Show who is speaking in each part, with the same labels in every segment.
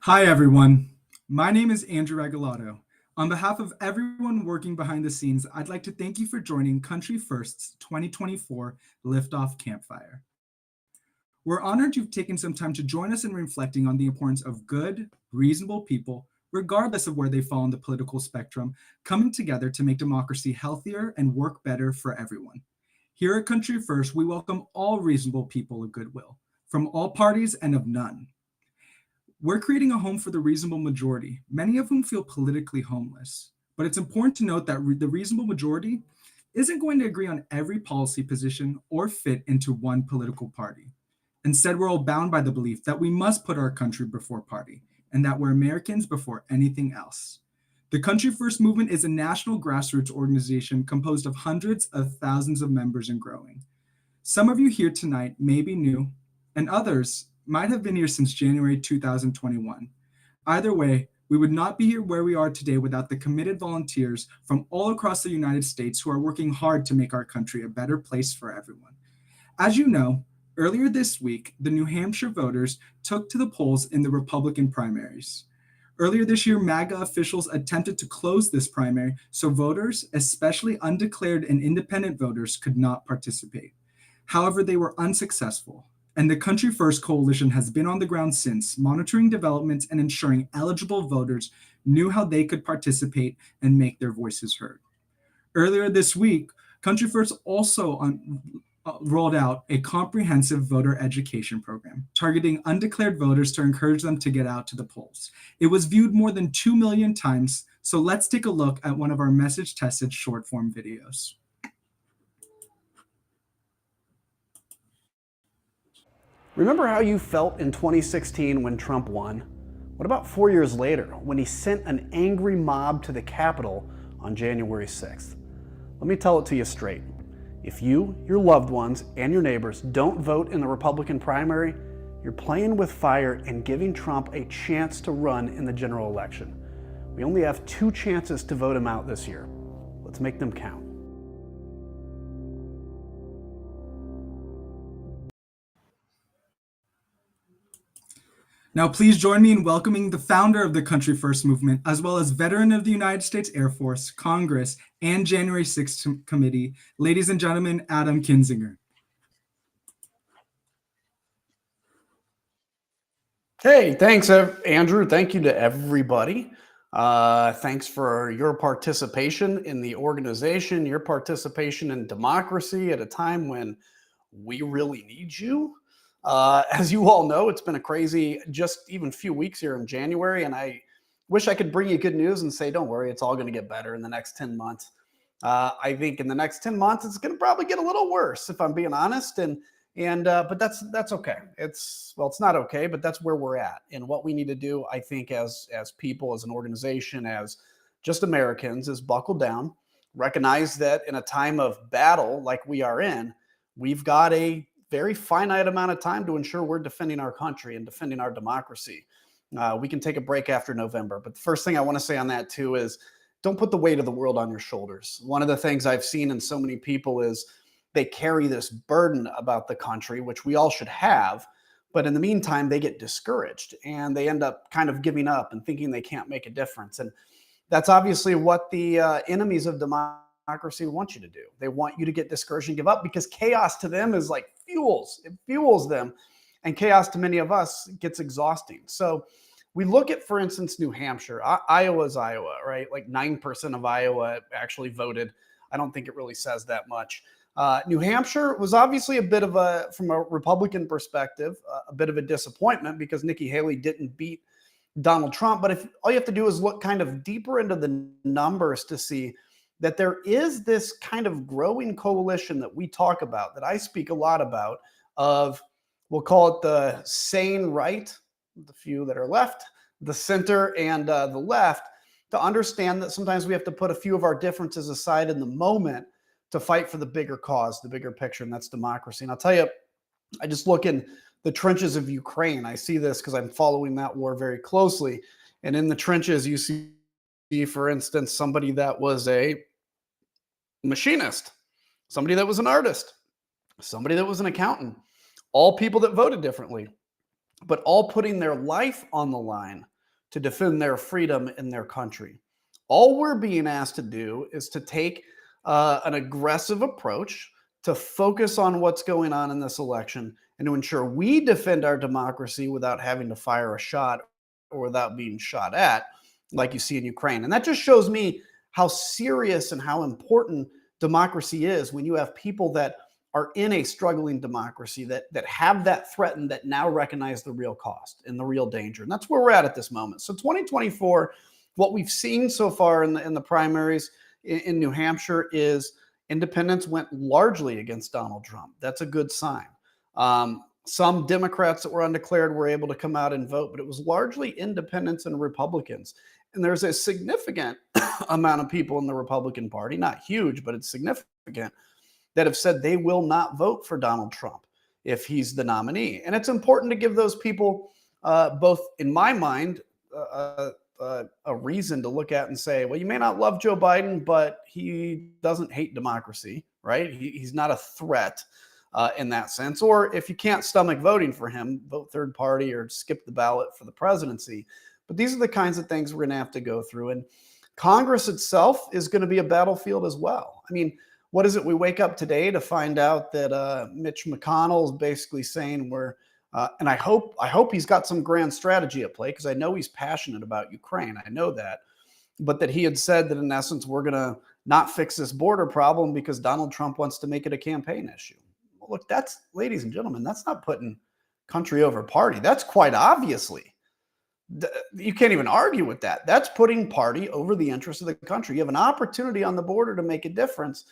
Speaker 1: Hi, everyone. My name is Andrew Regalado. On behalf of everyone working behind the scenes, I'd like to thank you for joining Country First's 2024 Liftoff Campfire. We're honored you've taken some time to join us in reflecting on the importance of good, reasonable people, regardless of where they fall on the political spectrum, coming together to make democracy healthier and work better for everyone. Here at Country First, we welcome all reasonable people of goodwill, from all parties and of none. We're creating a home for the reasonable majority, many of whom feel politically homeless. But it's important to note that the reasonable majority isn't going to agree on every policy position or fit into one political party. Instead, we're all bound by the belief that we must put our country before party and that we're Americans before anything else. The Country First movement is a national grassroots organization composed of hundreds of thousands of members and growing. Some of you here tonight may be new, and others might have been here since January 2021. Either way, we would not be here where we are today without the committed volunteers from all across the United States who are working hard to make our country a better place for everyone. As you know, earlier this week, the New Hampshire voters took to the polls in the Republican primaries. Earlier this year, MAGA officials attempted to close this primary so voters, especially undeclared and independent voters, could not participate. However, they were unsuccessful, and the Country First Coalition has been on the ground since, monitoring developments and ensuring eligible voters knew how they could participate and make their voices heard. Earlier this week, Country First also rolled out a comprehensive voter education program targeting undeclared voters to encourage them to get out to the polls. It was viewed more than 2 million times, so let's take a look at one of our message-tested short-form videos.
Speaker 2: Remember how you felt in 2016 when Trump won? What about 4 years later when he sent an angry mob to the Capitol on January 6th? Let me tell it to you straight. If you, your loved ones, and your neighbors don't vote in the Republican primary, you're playing with fire and giving Trump a chance to run in the general election. We only have 2 chances to vote him out this year. Let's make them count.
Speaker 1: Now, please join me in welcoming the founder of the Country First movement, as well as veteran of the United States Air Force, Congress, and January 6th committee, ladies and gentlemen, Adam Kinzinger.
Speaker 2: Hey, thanks, Andrew. Thank you to everybody. Thanks for your participation in the organization, your participation in democracy at a time when we really need you. As you all know, it's been a crazy just even few weeks here in January, and I wish I could bring you good news and say, don't worry, it's all going to get better in the next 10 months. I think in the next 10 months, it's going to probably get a little worse, if I'm being honest. But that's okay. It's not okay, but that's where we're at. And what we need to do, I think, as people, as an organization, as just Americans, is buckle down, recognize that in a time of battle like we are in, we've got a very finite amount of time to ensure we're defending our country and defending our democracy. We can take a break after November. But the first thing I want to say on that, too, is don't put the weight of the world on your shoulders. One of the things I've seen in so many people is they carry this burden about the country, which we all should have. But in the meantime, they get discouraged and they end up kind of giving up and thinking they can't make a difference. And that's obviously what the enemies of democracy want you to do. They want you to get discouraged and give up because chaos to them is like fuels. It fuels them. And chaos to many of us gets exhausting. So we look at, for instance, New Hampshire. Iowa's Iowa, right? Like 9% of Iowa actually voted. I don't think it really says that much. New Hampshire was obviously a bit of from a Republican perspective, a bit of a disappointment because Nikki Haley didn't beat Donald Trump. But if all you have to do is look kind of deeper into the numbers to see that there is this kind of growing coalition that we talk about, that I speak a lot about, of, we'll call it the sane right, the few that are left, the center, and the left, to understand that sometimes we have to put a few of our differences aside in the moment to fight for the bigger cause, the bigger picture, and that's democracy. And I'll tell you, I just look in the trenches of Ukraine. I see this because I'm following that war very closely. And in the trenches, you see, for instance, somebody that was a machinist, somebody that was an artist, somebody that was an accountant, all people that voted differently, but all putting their life on the line to defend their freedom in their country. All we're being asked to do is to take an aggressive approach to focus on what's going on in this election and to ensure we defend our democracy without having to fire a shot or without being shot at, like you see in Ukraine. And that just shows me how serious and how important democracy is when you have people that are in a struggling democracy that have that threatened, that now recognize the real cost and the real danger. And that's where we're at this moment. So 2024, what we've seen so far in the primaries in New Hampshire is independents went largely against Donald Trump. That's a good sign. Some Democrats that were undeclared were able to come out and vote, but it was largely independents and Republicans. And there's a significant amount of people in the Republican Party, not huge, but it's significant, that have said they will not vote for Donald Trump if he's the nominee. And it's important to give those people, both in my mind, a reason to look at and say, well, you may not love Joe Biden, but he doesn't hate democracy, right? He's not a threat in that sense. Or if you can't stomach voting for him, vote third party or skip the ballot for the presidency. But these are the kinds of things we're going to have to go through. And Congress itself is going to be a battlefield as well. I mean, what is it? We wake up today to find out that Mitch McConnell is basically saying and I hope he's got some grand strategy at play, because I know he's passionate about Ukraine. I know that. But that he had said that in essence, we're going to not fix this border problem because Donald Trump wants to make it a campaign issue. Well, look, that's, ladies and gentlemen, that's not putting country over party. That's quite obviously. You can't even argue with that. That's putting party over the interests of the country. You have an opportunity on the border to make a difference,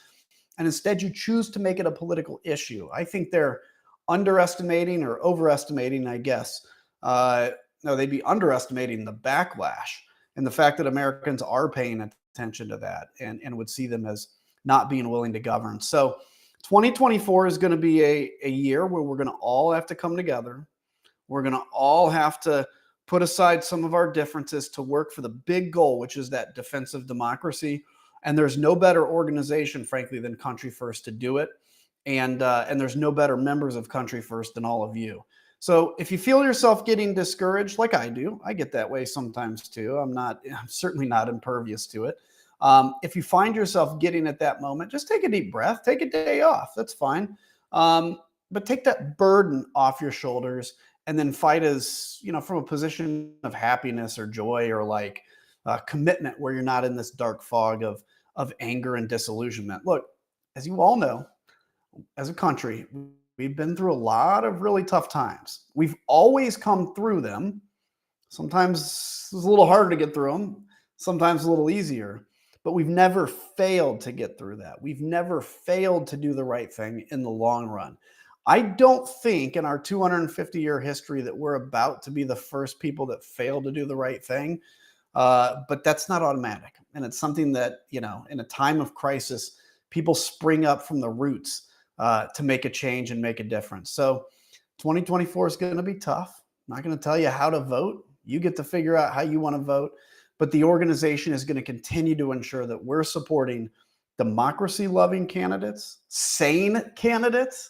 Speaker 2: and instead you choose to make it a political issue. I think they're underestimating or overestimating, I guess. No, they'd be underestimating the backlash and the fact that Americans are paying attention to that and would see them as not being willing to govern. So 2024 is going to be a year where we're going to all have to come together. We're going to all have to put aside some of our differences to work for the big goal, which is that defense of democracy. And there's no better organization, frankly, than Country First to do it. And there's no better members of Country First than all of you. So if you feel yourself getting discouraged, like I do, I get that way sometimes too. I'm certainly not impervious to it. If you find yourself getting at that moment, just take a deep breath, take a day off. That's fine. But take that burden off your shoulders and then fight from a position of happiness or joy or like commitment, where you're not in this dark fog of anger and disillusionment. Look, as you all know, as a country, we've been through a lot of really tough times. We've always come through them. Sometimes it's a little harder to get through them, sometimes a little easier, but we've never failed to get through that. We've never failed to do the right thing in the long run. I don't think in our 250-year history that we're about to be the first people that fail to do the right thing, but that's not automatic. And it's something that, in a time of crisis, people spring up from the roots to make a change and make a difference. So 2024 is going to be tough. I'm not going to tell you how to vote. You get to figure out how you want to vote. But the organization is going to continue to ensure that we're supporting democracy-loving candidates, sane candidates.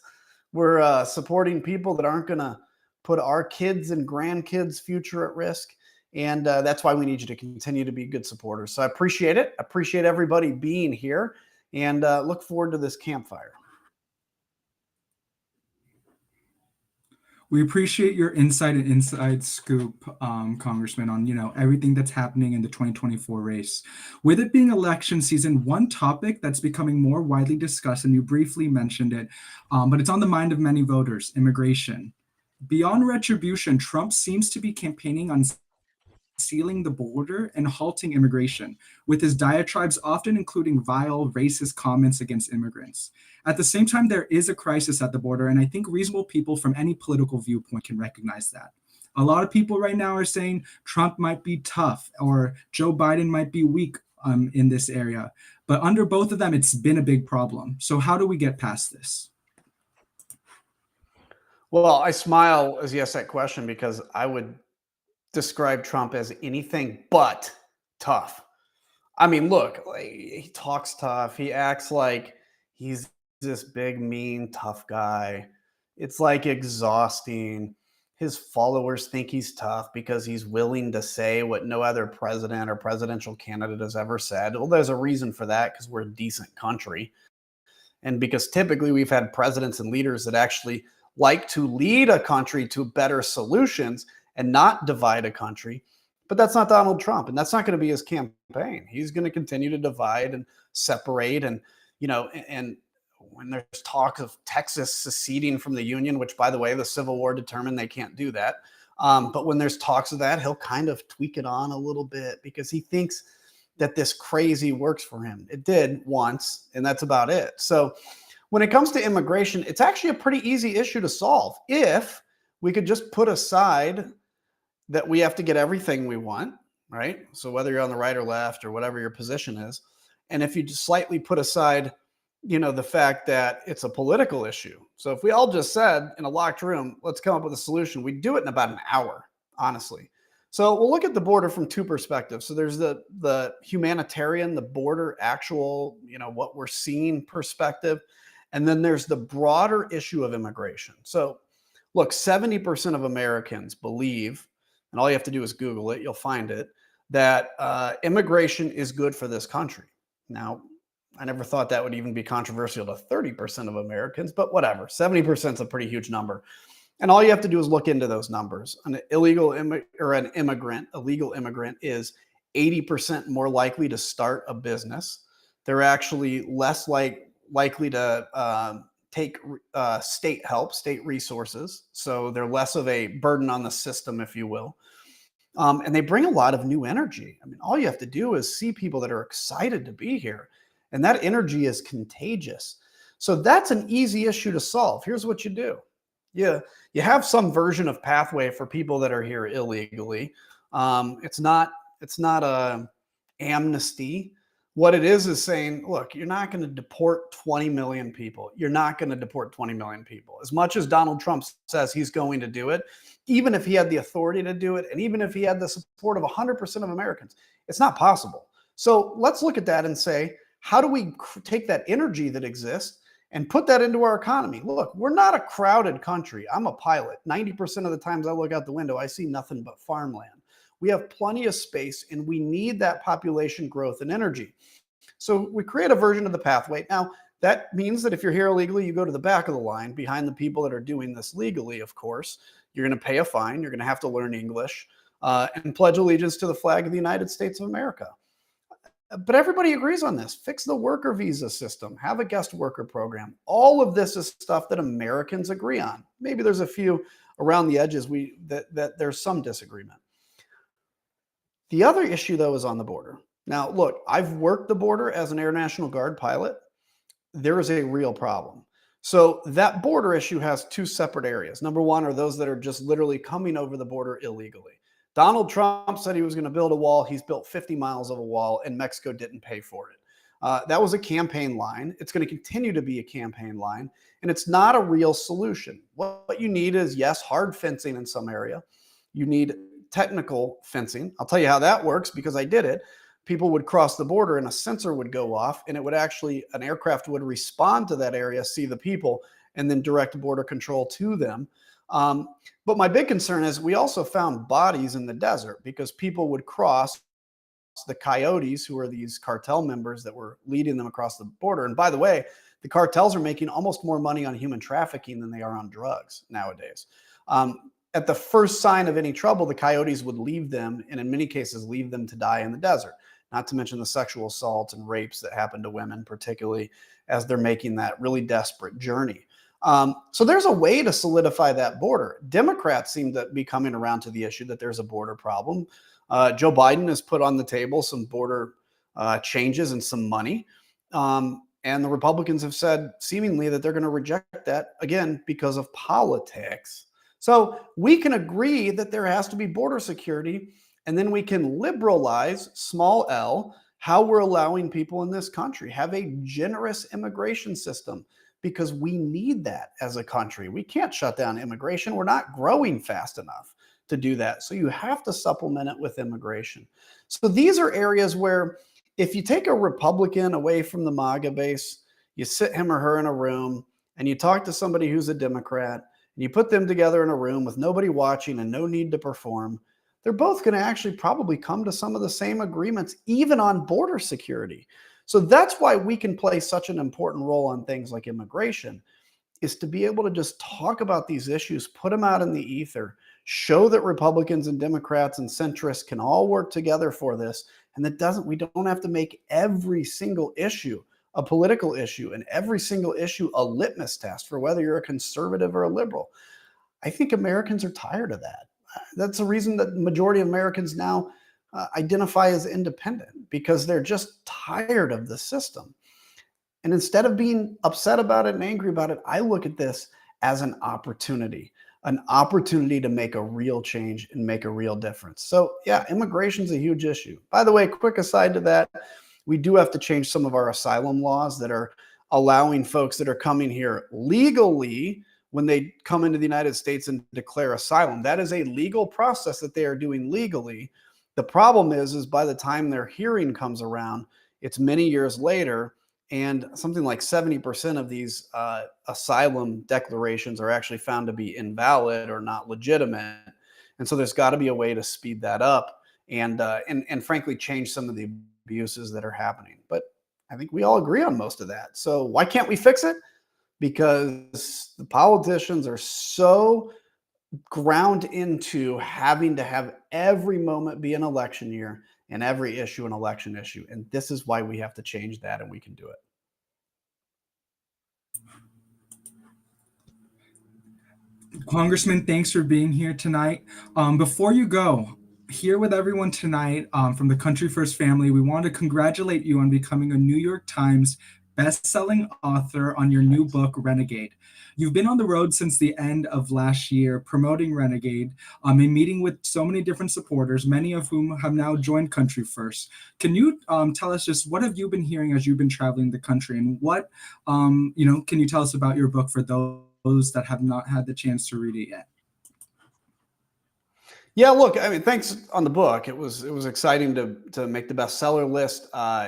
Speaker 2: We're supporting people that aren't going to put our kids' and grandkids' future at risk. And that's why we need you to continue to be good supporters. So I appreciate it. I appreciate everybody being here, and look forward to this campfire.
Speaker 1: We appreciate your insight and inside scoop, Congressman, on everything that's happening in the 2024 race. With it being election season, one topic that's becoming more widely discussed, and you briefly mentioned it, but it's on the mind of many voters: immigration. Beyond retribution, Trump seems to be campaigning on sealing the border and halting immigration, with his diatribes often including vile, racist comments against immigrants. At the same time, there is a crisis at the border, and I think reasonable people from any political viewpoint can recognize that. A lot of people right now are saying Trump might be tough or Joe Biden might be weak in this area. But under both of them, it's been a big problem. So how do we get past this?
Speaker 2: Well, I smile as you ask that question because I would describe Trump as anything but tough. I mean, look, he talks tough. He acts like he's this big, mean, tough guy. It's like exhausting. his followers think he's tough because he's willing to say what no other president or presidential candidate has ever said. Well, there's a reason for that, because we're a decent country. And because typically we've had presidents and leaders that actually like to lead a country to better solutions and not divide a country. But that's not Donald Trump, and that's not going to be his campaign. He's going to continue to divide and separate. And, and when there's talk of Texas seceding from the Union, which, by the way, the Civil War determined they can't do that. But when there's talks of that, he'll kind of tweak it on a little bit because he thinks that this crazy works for him. It did once, and that's about it. So when it comes to immigration, it's actually a pretty easy issue to solve if we could just put aside that we have to get everything we want, right? So whether you're on the right or left or whatever your position is, and if you just slightly put aside, the fact that it's a political issue. So if we all just said in a locked room, let's come up with a solution, we'd do it in about an hour, honestly. So we'll look at the border from two perspectives. So there's the humanitarian, the border actual, what we're seeing perspective. And then there's the broader issue of immigration. So look, 70% of Americans believe, and all you have to do is Google it, you'll find it, that immigration is good for this country. Now, I never thought that would even be controversial to 30% of Americans, but whatever. 70% is a pretty huge number. And all you have to do is look into those numbers. An illegal immigrant is 80% more likely to start a business. They're actually less likely to take state help, state resources. So they're less of a burden on the system, if you will. And they bring a lot of new energy. I mean, all you have to do is see people that are excited to be here. And that energy is contagious. So that's an easy issue to solve. Here's what you do. You have some version of pathway for people that are here illegally. It's not a amnesty. What it is saying, look, you're not going to deport 20 million people. You're not going to deport 20 million people. As much as Donald Trump says he's going to do it, even if he had the authority to do it, and even if he had the support of 100% of Americans, it's not possible. So let's look at that and say, how do we take that energy that exists and put that into our economy? Look, we're not a crowded country. I'm a pilot. 90% of the times I look out the window, I see nothing but farmland. We have plenty of space, and we need that population growth and energy. So we create a version of the pathway. Now, that means that if you're here illegally, you go to the back of the line behind the people that are doing this legally, of course. You're going to pay a fine. You're going to have to learn English and pledge allegiance to the flag of the United States of America. But everybody agrees on this. Fix the worker visa system. Have a guest worker program. All of this is stuff that Americans agree on. Maybe there's a few around the edges that there's some disagreement. The other issue, though, is on the border. Now, look, I've worked the border as an Air National Guard pilot. There is a real problem. So that border issue has two separate areas. Number one are those that are just literally coming over the border illegally. Donald Trump said he was going to build a wall. He's built 50 miles of a wall, and Mexico didn't pay for it. That was a campaign line. It's going to continue to be a campaign line, and it's not a real solution. What you need is, yes, hard fencing in some area. You need technical fencing. I'll tell you how that works because I did it. People would cross the border and a sensor would go off, and it would actually, an aircraft would respond to that area, see the people, and then direct border control to them. But my big concern is we also found bodies in the desert because people would cross, the coyotes, who are these cartel members that were leading them across the border. And by the way, the cartels are making almost more money on human trafficking than they are on drugs nowadays. At the first sign of any trouble, the coyotes would leave them, and in many cases leave them to die in the desert. Not to mention the sexual assaults and rapes that happen to women, particularly as they're making that really desperate journey. So there's a way to solidify that border. Democrats seem to be coming around to the issue that there's a border problem. Joe Biden has put on the table some border changes and some money. And the Republicans have said seemingly that they're going to reject that, again, because of politics. So we can agree that there has to be border security, and then we can liberalize, small l, how we're allowing people in this country. Have a generous immigration system, because we need that as a country. We can't shut down immigration. We're not growing fast enough to do that. So you have to supplement it with immigration. So these are areas where if you take a Republican away from the MAGA base, you sit him or her in a room and you talk to somebody who's a Democrat, and you put them together in a room with nobody watching and no need to perform, they're both going to actually probably come to some of the same agreements, even on border security. So that's why we can play such an important role on things like immigration, is to be able to just talk about these issues, put them out in the ether, show that Republicans and Democrats and centrists can all work together for this. And we don't have to make every single issue a political issue and every single issue a litmus test for whether you're a conservative or a liberal. I think Americans are tired of that. That's the reason that the majority of Americans now identify as independent, because they're just tired of the system. And instead of being upset about it and angry about it, I look at this as an opportunity to make a real change and make a real difference. So yeah, immigration is a huge issue. By the way, quick aside to that, we do have to change some of our asylum laws that are allowing folks that are coming here legally, when they come into the United States and declare asylum. That is a legal process that they are doing legally. The problem is by the time their hearing comes around, it's many years later, and something like 70% of these asylum declarations are actually found to be invalid or not legitimate. And so there's got to be a way to speed that up and frankly change some of the abuses that are happening. But I think we all agree on most of that. So why can't we fix it? Because the politicians are so ground into having to have every moment be an election year and every issue an election issue. And this is why we have to change that, and we can do it.
Speaker 1: Congressman, thanks for being here tonight. Before you go, here with everyone tonight from the Country First family, we want to congratulate you on becoming a New York Times best-selling author on your new book, Renegade. You've been on the road since the end of last year promoting Renegade and meeting with so many different supporters, many of whom have now joined Country First. Can you tell us just what have you been hearing as you've been traveling the country, and what, can you tell us about your book for those that have not had the chance to read it yet?
Speaker 2: Yeah, look, I mean, thanks on the book. It was exciting to make the bestseller list.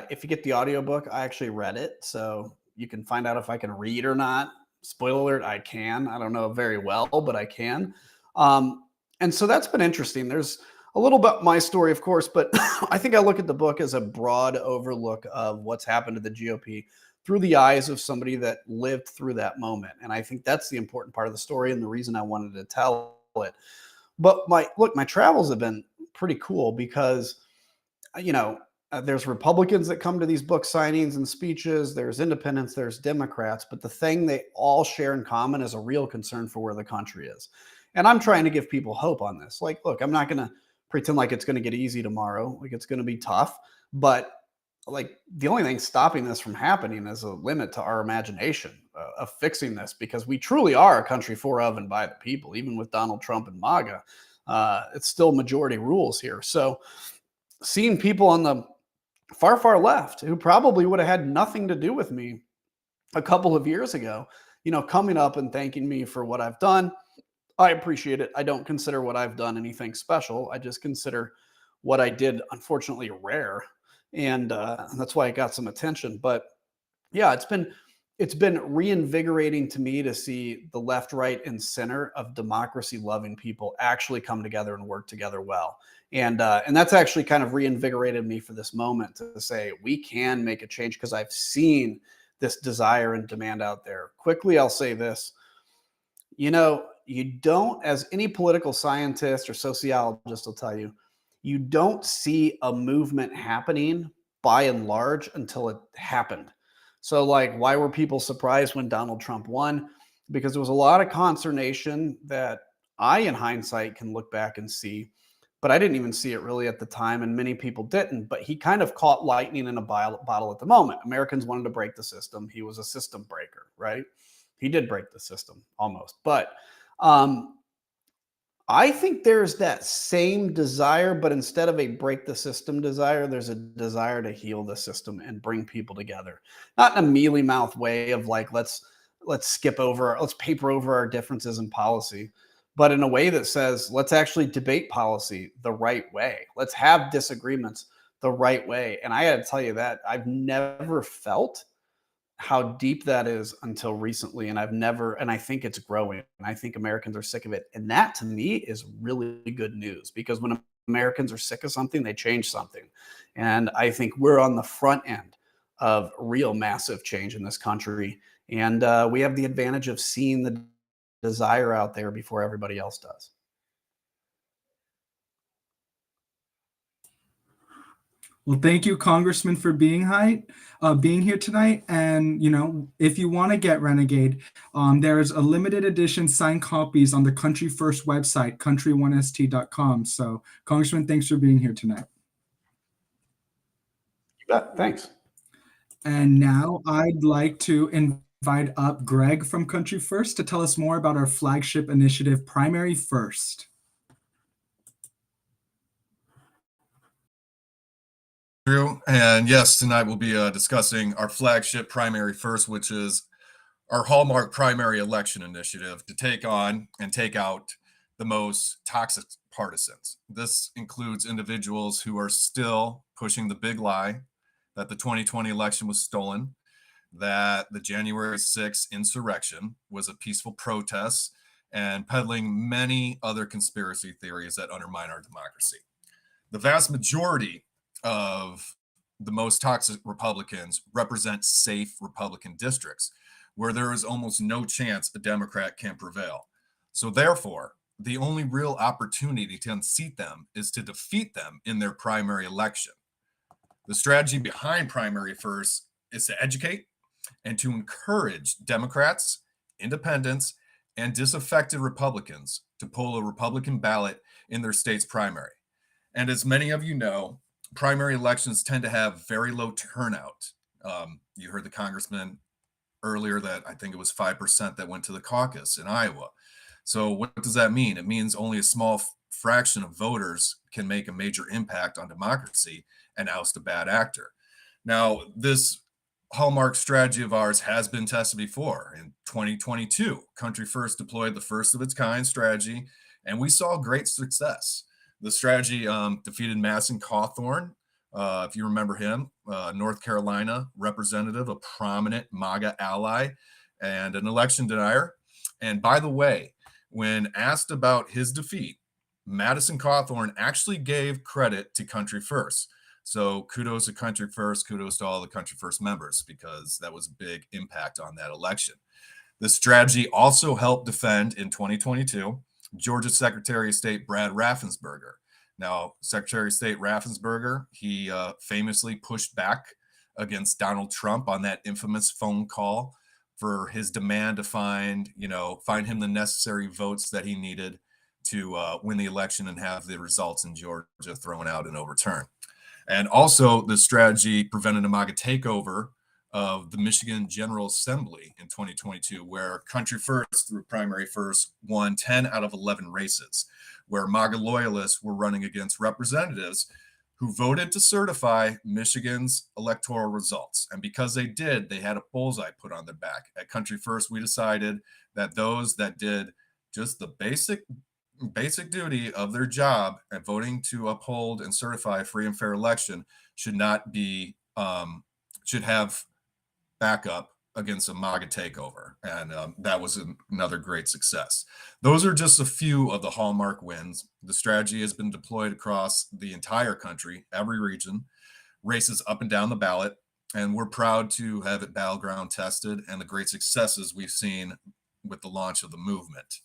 Speaker 2: If you get the audiobook, I actually read it, so you can find out if I can read or not. Spoiler alert, I can. I don't know very well, but I can. And so that's been interesting. There's a little bit my story, of course, but I think I look at the book as a broad overlook of what's happened to the GOP through the eyes of somebody that lived through that moment. And I think that's the important part of the story and the reason I wanted to tell it. But my travels have been pretty cool because, there's Republicans that come to these book signings and speeches. There's independents, there's Democrats. But the thing they all share in common is a real concern for where the country is. And I'm trying to give people hope on this. Like, look, I'm not going to pretend like it's going to get easy tomorrow. Like, it's going to be tough. But like, the only thing stopping this from happening is a limit to our imagination of fixing this, because we truly are a country for, of, and by the people. Even with Donald Trump and MAGA, it's still majority rules here. So seeing people on the far, far left who probably would have had nothing to do with me a couple of years ago, coming up and thanking me for what I've done, I appreciate it. I don't consider what I've done anything special. I just consider what I did, unfortunately, rare. And that's why it got some attention. But yeah, it's been reinvigorating to me to see the left, right, and center of democracy-loving people actually come together and work together well. And that's actually kind of reinvigorated me for this moment to say we can make a change, because I've seen this desire and demand out there. Quickly, I'll say this. You don't, as any political scientist or sociologist will tell you, you don't see a movement happening by and large until it happened. So like, why were people surprised when Donald Trump won? Because there was a lot of consternation that I, in hindsight, can look back and see, but I didn't even see it really at the time, and many people didn't. But he kind of caught lightning in a bottle at the moment. Americans wanted to break the system. He was a system breaker, right? He did break the system almost. But I think there's that same desire, but instead of a break the system desire, there's a desire to heal the system and bring people together. Not in a mealy mouth way of like, let's paper over our differences in policy, but in a way that says, let's actually debate policy the right way. Let's have disagreements the right way. And I got to tell you that I've never felt how deep that is until recently. And I think it's growing. And I think Americans are sick of it. And that to me is really good news, because when Americans are sick of something, they change something. And I think we're on the front end of real massive change in this country. And we have the advantage of seeing the desire out there before everybody else does.
Speaker 1: Well, thank you, Congressman, for being here tonight. And if you want to get Renegade, there's a limited edition signed copies on the Country First website, country1st.com. So, Congressman, thanks for being here tonight.
Speaker 2: You bet. Thanks.
Speaker 1: And now I'd like to invite up Greg from Country First to tell us more about our flagship initiative, Primary First.
Speaker 3: And yes, tonight we'll be discussing our flagship Primary First, which is our hallmark primary election initiative to take on and take out the most toxic partisans. This includes individuals who are still pushing the big lie that the 2020 election was stolen, that the January 6th insurrection was a peaceful protest, and peddling many other conspiracy theories that undermine our democracy. The vast majority of the most toxic Republicans represent safe Republican districts where there is almost no chance a Democrat can prevail. So therefore, the only real opportunity to unseat them is to defeat them in their primary election. The strategy behind Primary First is to educate and to encourage Democrats, independents, and disaffected Republicans to pull a Republican ballot in their state's primary. And as many of you know, primary elections tend to have very low turnout. You heard the congressman earlier that I think it was 5% that went to the caucus in Iowa. So what does that mean? It means only a small fraction of voters can make a major impact on democracy and oust a bad actor. Now, this hallmark strategy of ours has been tested before. In 2022, Country First deployed the first of its kind strategy, and we saw great success. The strategy defeated Madison Cawthorn, if you remember him, North Carolina representative, a prominent MAGA ally, and an election denier. And by the way, when asked about his defeat, Madison Cawthorn actually gave credit to Country First. So kudos to Country First, kudos to all the Country First members, because that was a big impact on that election. This strategy also helped defend in 2022 Georgia Secretary of State Brad Raffensperger. Now, Secretary of State Raffensperger, he famously pushed back against Donald Trump on that infamous phone call for his demand to find him the necessary votes that he needed to win the election and have the results in Georgia thrown out and overturned. And also, the strategy prevented a MAGA takeover of the Michigan General Assembly in 2022, where Country First, through Primary First, won 10 out of 11 races, where MAGA loyalists were running against representatives who voted to certify Michigan's electoral results. And because they did, they had a bullseye put on their back. At Country First, we decided that those that did just the basic duty of their job at voting to uphold and certify a free and fair election should have backup against a MAGA takeover. And that was another great success. Those are just a few of the hallmark wins. The strategy has been deployed across the entire country, every region, races up and down the ballot. And we're proud to have it battleground tested and the great successes we've seen with the launch of the movement.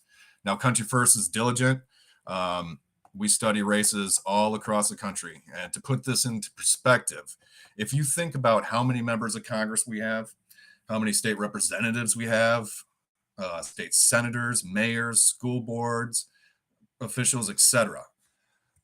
Speaker 3: Now, Country First is diligent. We study races all across the country. And to put this into perspective, if you think about how many members of Congress we have, how many state representatives we have, state senators, mayors, school boards, officials, etc.,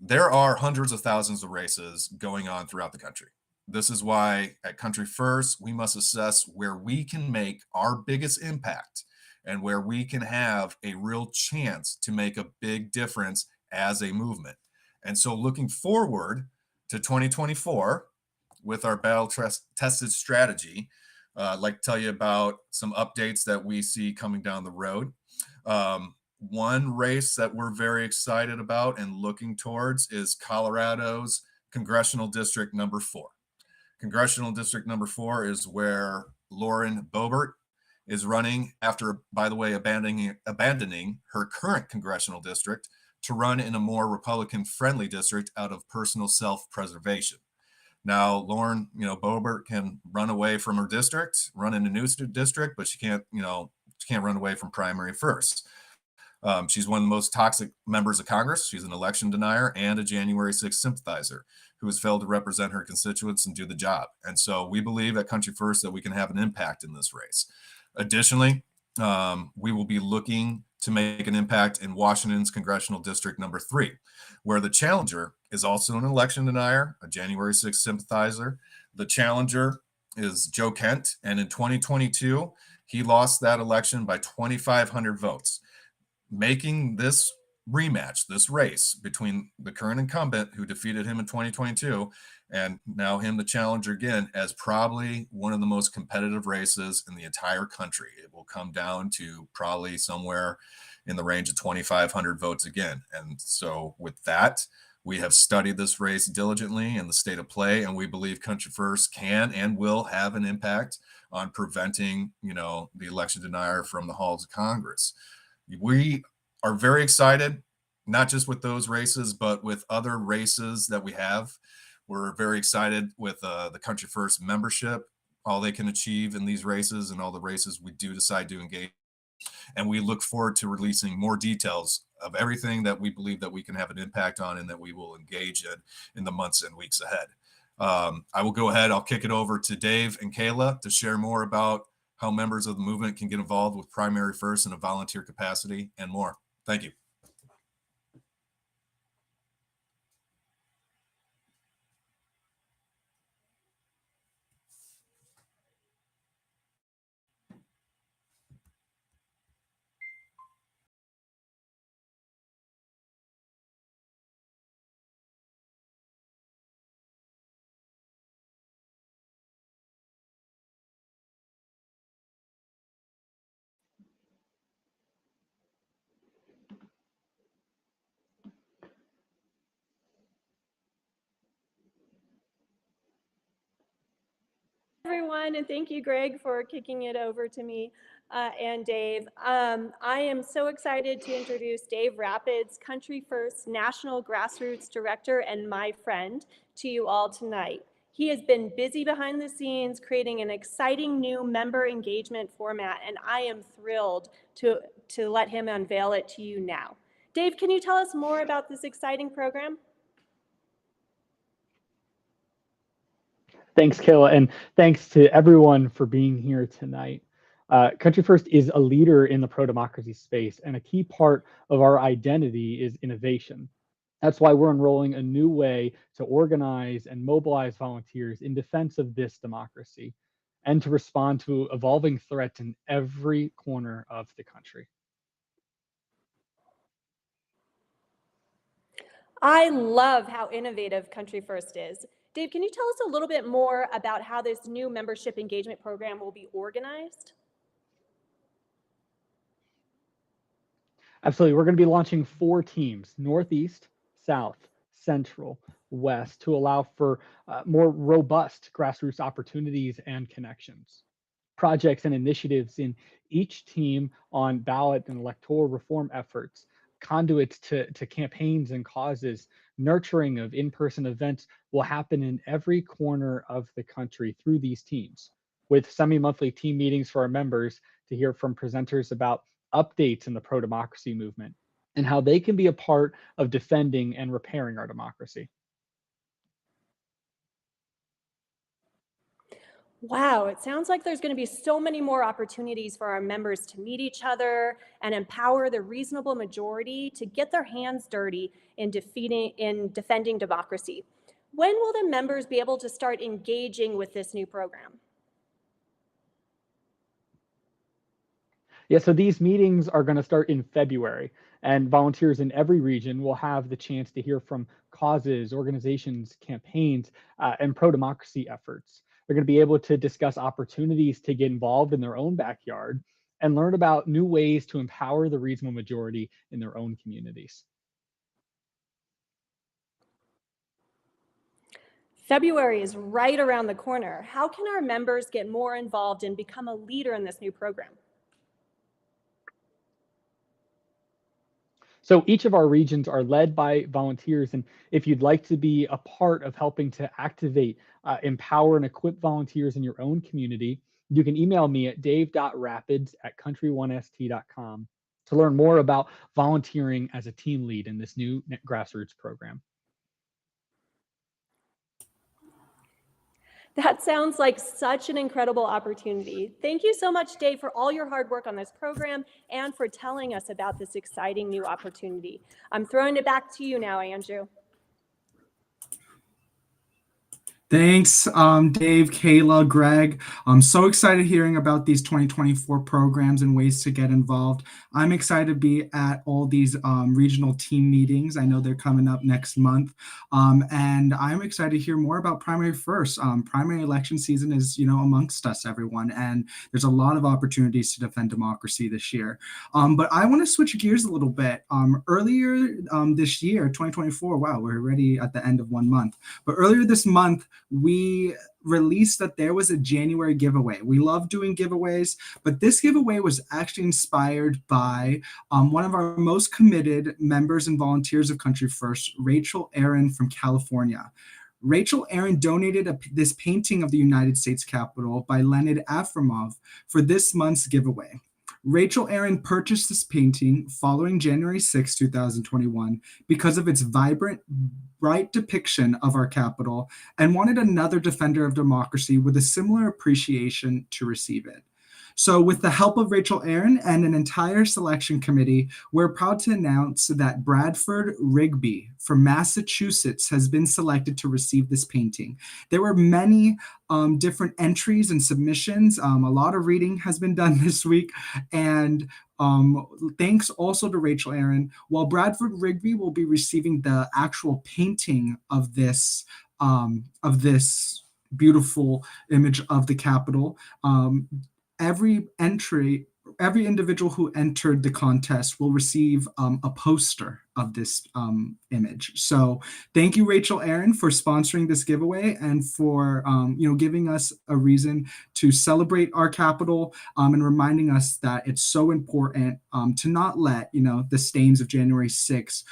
Speaker 3: there are hundreds of thousands of races going on throughout the country. This is why at Country First, we must assess where we can make our biggest impact and where we can have a real chance to make a big difference as a movement. And so looking forward to 2024 with our battle-tested strategy, I'd like to tell you about some updates that we see coming down the road. One race that we're very excited about and looking towards is Colorado's Congressional District number 4. Congressional District number 4 is where Lauren Boebert is running after, by the way, abandoning her current congressional district to run in a more Republican-friendly district out of personal self-preservation. Now, Lauren, Boebert can run away from her district, run in a new district, but she can't run away from primary first. She's one of the most toxic members of Congress. She's an election denier and a January 6th sympathizer who has failed to represent her constituents and do the job. And so we believe at Country First that we can have an impact in this race. Additionally, we will be looking to make an impact in Washington's congressional district number 3, where the challenger is also an election denier, a January 6th sympathizer. The challenger is Joe Kent, and in 2022, he lost that election by 2,500 votes, making this rematch, this race between the current incumbent who defeated him in 2022 and now him, the challenger again, as probably one of the most competitive races in the entire country. It will come down to probably somewhere in the range of 2,500 votes again. And so with that, we have studied this race diligently in the state of play, and we believe Country First can and will have an impact on preventing, the election denier from the halls of Congress. We are very excited, not just with those races, but with other races that we have. We're very excited with the Country First membership, all they can achieve in these races and all the races we do decide to engage. And we look forward to releasing more details of everything that we believe that we can have an impact on and that we will engage in the months and weeks ahead. I will go ahead. I'll kick it over to Dave and Kayla to share more about how members of the movement can get involved with Primary First in a volunteer capacity and more. Thank you.
Speaker 4: Everyone, and thank you, Greg, for kicking it over to me and Dave. I am so excited to introduce Dave Rapids, Country First National Grassroots Director and my friend, to you all tonight. He has been busy behind the scenes creating an exciting new member engagement format, and I am thrilled to let him unveil it to you now. Dave, can you tell us more about this exciting program?
Speaker 5: Thanks, Kayla, and thanks to everyone for being here tonight. Country First is a leader in the pro-democracy space, and a key part of our identity is innovation. That's why we're enrolling a new way to organize and mobilize volunteers in defense of this democracy and to respond to evolving threats in every corner of the country.
Speaker 4: I love how innovative Country First is. Dave, can you tell us a little bit more about how this new membership engagement program will be organized?
Speaker 5: Absolutely. We're going to be launching 4 teams, Northeast, South, Central, West, to allow for more robust grassroots opportunities and connections. Projects and initiatives in each team on ballot and electoral reform efforts, conduits to campaigns and causes, nurturing of in-person events will happen in every corner of the country through these teams, with semi-monthly team meetings for our members to hear from presenters about updates in the pro-democracy movement and how they can be a part of defending and repairing our democracy.
Speaker 4: Wow, it sounds like there's going to be so many more opportunities for our members to meet each other and empower the reasonable majority to get their hands dirty in defending democracy. When will the members be able to start engaging with this new program?
Speaker 5: Yeah, so these meetings are going to start in February, and volunteers in every region will have the chance to hear from causes, organizations, campaigns, and pro-democracy efforts. They're going to be able to discuss opportunities to get involved in their own backyard and learn about new ways to empower the reasonable majority in their own communities.
Speaker 4: February is right around the corner. How can our members get more involved and become a leader in this new program?
Speaker 5: So each of our regions are led by volunteers. And if you'd like to be a part of helping to activate, empower, and equip volunteers in your own community, you can email me at dave.rapids@country1st.com to learn more about volunteering as a team lead in this new Grassroots program.
Speaker 4: That sounds like such an incredible opportunity. Thank you so much, Dave, for all your hard work on this program and for telling us about this exciting new opportunity. I'm throwing it back to you now, Andrew.
Speaker 1: Thanks, Dave, Kayla, Greg. I'm so excited hearing about these 2024 programs and ways to get involved. I'm excited to be at all these regional team meetings. I know they're coming up next month. And I'm excited to hear more about Primary First. Primary election season is, amongst us, everyone. And there's a lot of opportunities to defend democracy this year. But I want to switch gears a little bit. Earlier this year, 2024, wow, we're already at the end of 1 month. But earlier this month, we released that there was a January giveaway. We love doing giveaways, but this giveaway was actually inspired by one of our most committed members and volunteers of Country First, Rachel Aaron from California. Rachel Aaron donated this painting of the United States Capitol by Leonid Afremov for this month's giveaway. Rachel Aaron purchased this painting following January 6, 2021, because of its vibrant, bright depiction of our Capitol and wanted another defender of democracy with a similar appreciation to receive it. So with the help of Rachel Aaron and an entire selection committee, we're proud to announce that Bradford Rigby from Massachusetts has been selected to receive this painting. There were many different entries and submissions. A lot of reading has been done this week. And thanks also to Rachel Aaron. While Bradford Rigby will be receiving the actual painting of this beautiful image of the Capitol, every individual who entered the contest will receive a poster of this image. So thank you, Rachel Aaron, for sponsoring this giveaway and for giving us a reason to celebrate our Capitol and reminding us that it's so important to not let the stains of January 6th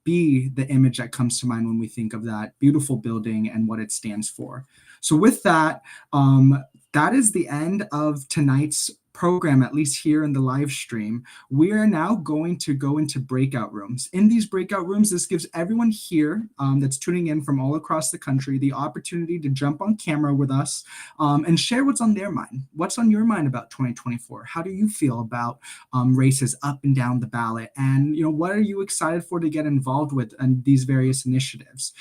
Speaker 1: be the image that comes to mind when we think of that beautiful building and what it stands for. So with that, that is the end of tonight's program, at least here in the live stream. We are now going to go into breakout rooms. In these breakout rooms, this gives everyone here that's tuning in from all across the country the opportunity to jump on camera with us and share what's on their mind. What's on your mind about 2024? How do you feel about races up and down the ballot? And what are you excited for to get involved with in these various initiatives?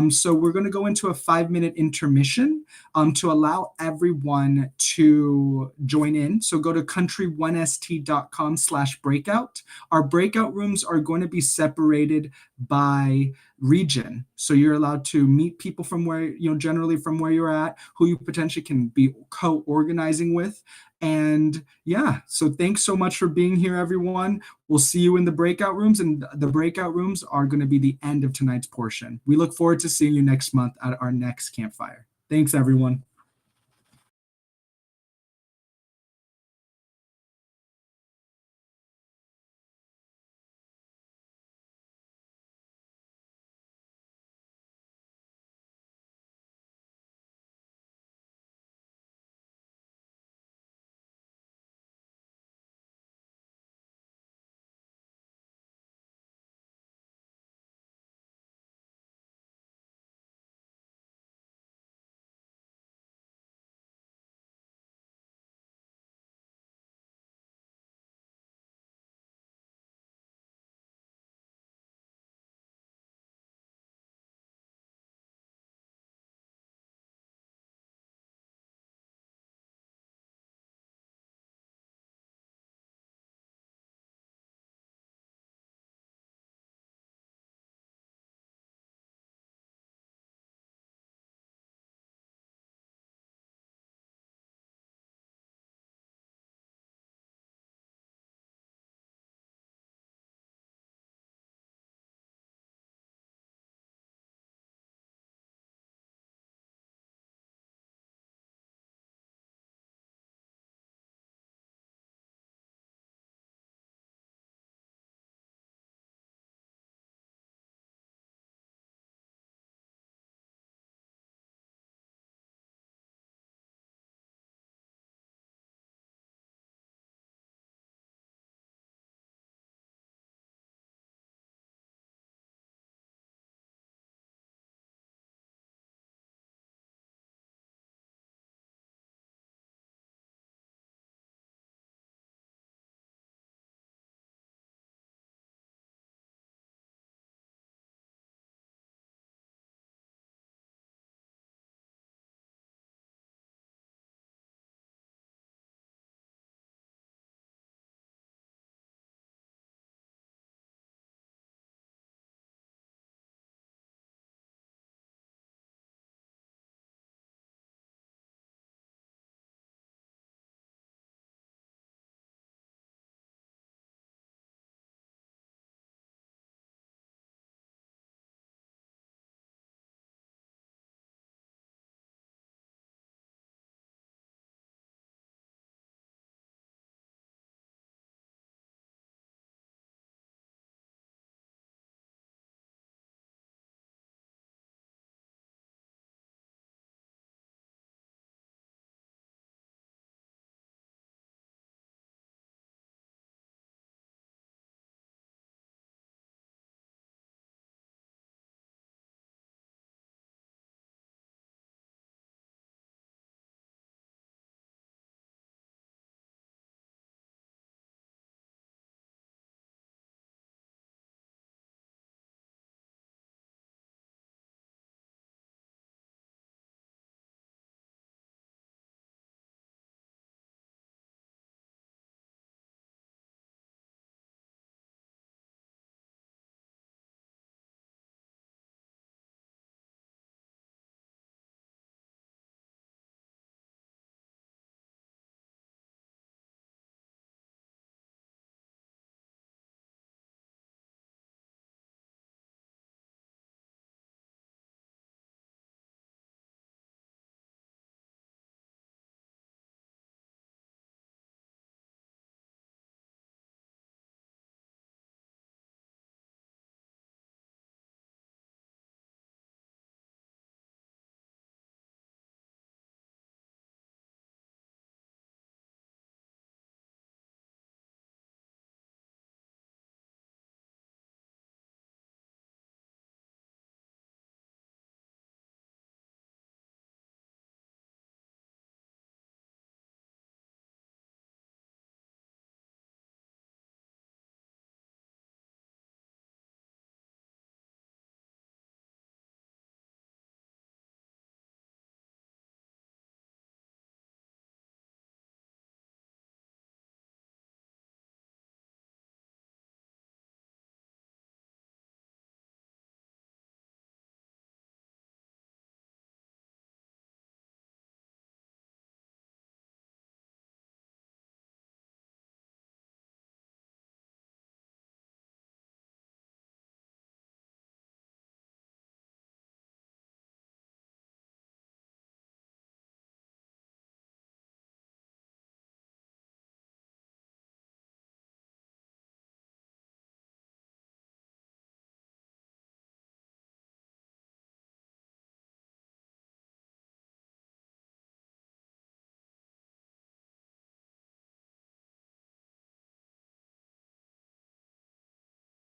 Speaker 1: So we're going to go into a 5-minute intermission to allow everyone to join in. So go to country1st.com/breakout. Our breakout rooms are going to be separated by region. So you're allowed to meet people from where, generally from where you're at, who you potentially can be co-organizing with. And yeah, so thanks so much for being here, everyone. We'll see you in the breakout rooms, and the breakout rooms are going to be the end of tonight's portion. We look forward to seeing you next month at our next campfire. Thanks, everyone.